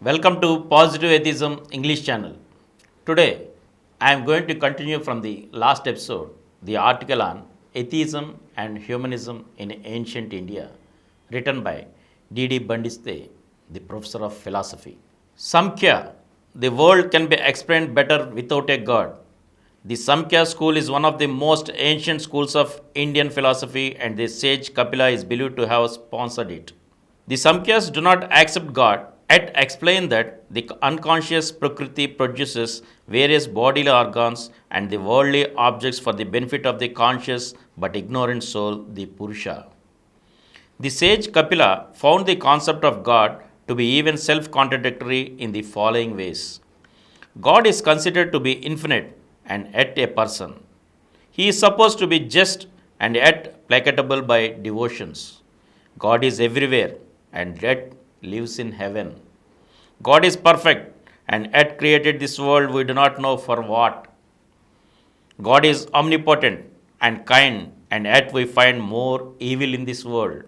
Welcome to Positive Atheism English channel. Today, I am going to continue from the last episode, the article on Atheism and Humanism in Ancient India, written by D.D. Bandiste, the professor of philosophy. Samkhya, the world can be explained better without a god. The Samkhya school is one of the most ancient schools of Indian philosophy, and the sage Kapila is believed to have sponsored it. The Samkhyas do not accept God, yet explain that the unconscious Prakriti produces various bodily organs and the worldly objects for the benefit of the conscious but ignorant soul, the Purusha. The sage Kapila found the concept of God to be even self contradictory in the following ways. God is considered to be infinite and yet a person. He is supposed to be just and yet placable by devotions. God is everywhere and yet lives in heaven. God is perfect and yet created this world we do not know for what. God is omnipotent and kind and yet we find more evil in this world.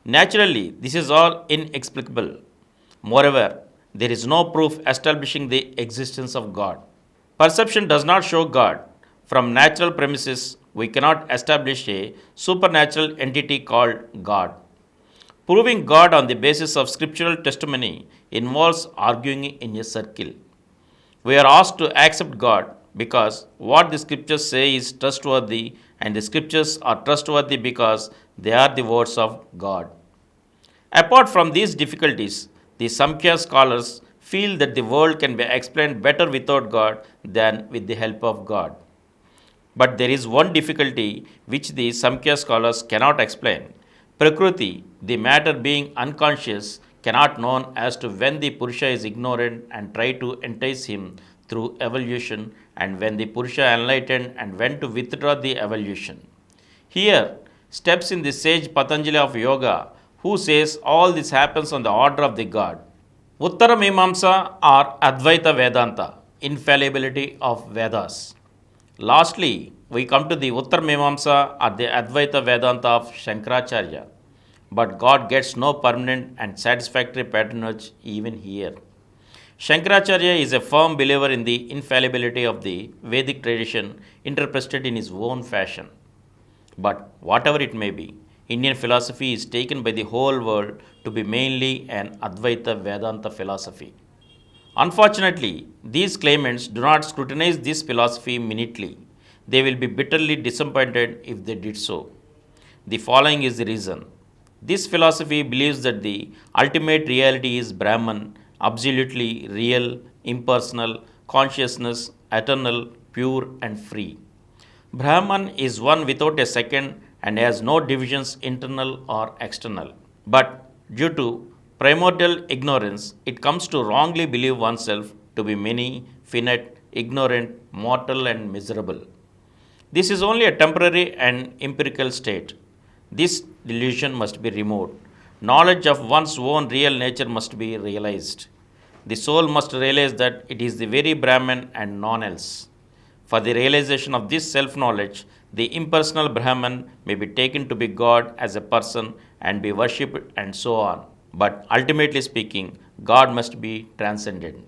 Naturally, this is all inexplicable. Moreover, there is no proof establishing the existence of God. Perception does not show God. From natural premises, we cannot establish a supernatural entity called God. Proving God on the basis of scriptural testimony involves arguing in a circle. We are asked to accept God because what the scriptures say is trustworthy, and the scriptures are trustworthy because they are the words of God. Apart from these difficulties, the Samkhya scholars feel that the world can be explained better without God than with the help of God. But there is one difficulty which the Samkhya scholars cannot explain. Prakriti, the matter being unconscious, cannot know as to when the Purusha is ignorant and try to entice him through evolution, and when the Purusha enlightened and when to withdraw the evolution. Here steps in the sage Patanjali of Yoga, who says all this happens on the order of the God. Uttara Mimamsa or Advaita Vedanta, infallibility of Vedas. Lastly, we come to the Uttar Mimamsa or the Advaita Vedanta of Shankaracharya. But God gets no permanent and satisfactory patronage even here. Shankaracharya is a firm believer in the infallibility of the Vedic tradition interpreted in his own fashion. But whatever it may be, Indian philosophy is taken by the whole world to be mainly an Advaita Vedanta philosophy. Unfortunately, these claimants do not scrutinize this philosophy minutely. They will be bitterly disappointed if they did so. The following is the reason. This philosophy believes that the ultimate reality is Brahman, absolutely real, impersonal, consciousness, eternal, pure, and free. Brahman is one without a second and has no divisions internal or external. But due to primordial ignorance, it comes to wrongly believe oneself to be many, finite, ignorant, mortal, and miserable. This is only a temporary and empirical state. This delusion must be removed. Knowledge of one's own real nature must be realized. The soul must realize that it is the very Brahman and none else. For the realization of this self-knowledge, the impersonal Brahman may be taken to be God as a person and be worshipped and so on. But ultimately speaking, God must be transcended.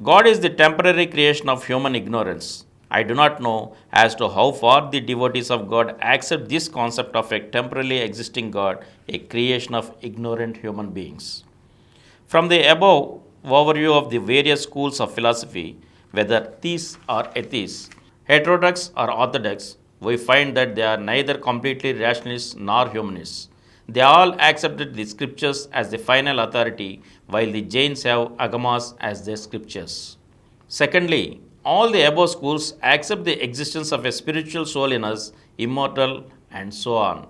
God is the temporary creation of human ignorance. I do not know as to how far the devotees of God accept this concept of a temporarily existing God, a creation of ignorant human beings. From the above overview of the various schools of philosophy, whether theists or atheists, heterodox or orthodox, we find that they are neither completely rationalists nor humanists. They all accepted the scriptures as the final authority, while the Jains have agamas as their scriptures. Secondly, all the above schools accept the existence of a spiritual soul in us, immortal, and so on.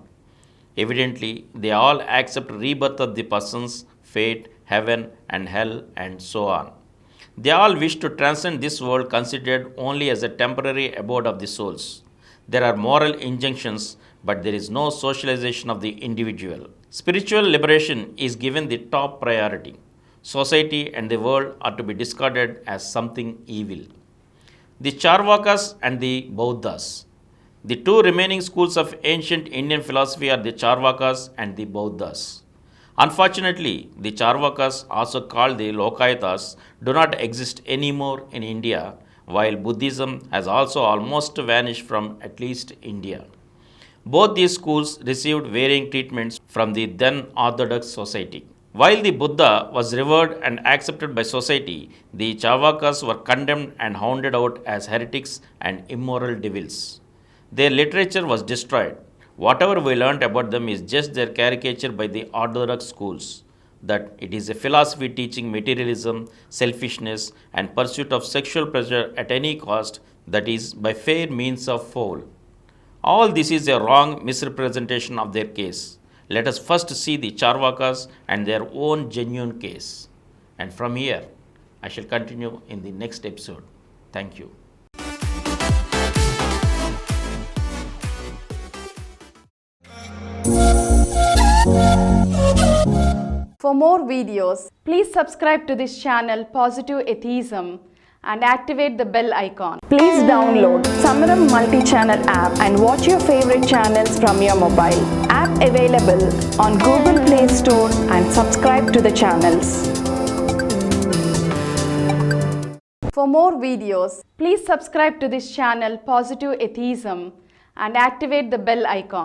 Evidently, they all accept rebirth of the persons, fate, heaven, and hell, and so on. They all wish to transcend this world considered only as a temporary abode of the souls. There are moral injunctions, but there is no socialization of the individual. Spiritual liberation is given the top priority. Society and the world are to be discarded as something evil. The Charvakas and the Bauddhas. The two remaining schools of ancient Indian philosophy are the Charvakas and the Bauddhas. Unfortunately, the Charvakas, also called the Lokayatas, do not exist anymore in India, while Buddhism has also almost vanished from at least India. Both these schools received varying treatments from the then Orthodox society. While the Buddha was revered and accepted by society, the Charvakas were condemned and hounded out as heretics and immoral devils. Their literature was destroyed. Whatever we learnt about them is just their caricature by the Orthodox schools, that it is a philosophy teaching materialism, selfishness, and pursuit of sexual pleasure at any cost, that is, by fair means of foul. All this is a wrong misrepresentation of their case. Let us first see the Charvakas and their own genuine case. And from here, I shall continue in the next episode. Thank you. For more videos, please subscribe to this channel Positive Atheism and activate the bell icon. Please download Samaram multi-channel app and watch your favorite channels from your mobile. App available on Google Play Store and subscribe to the channels. For more videos, please subscribe to this channel Positive Atheism and activate the bell icon.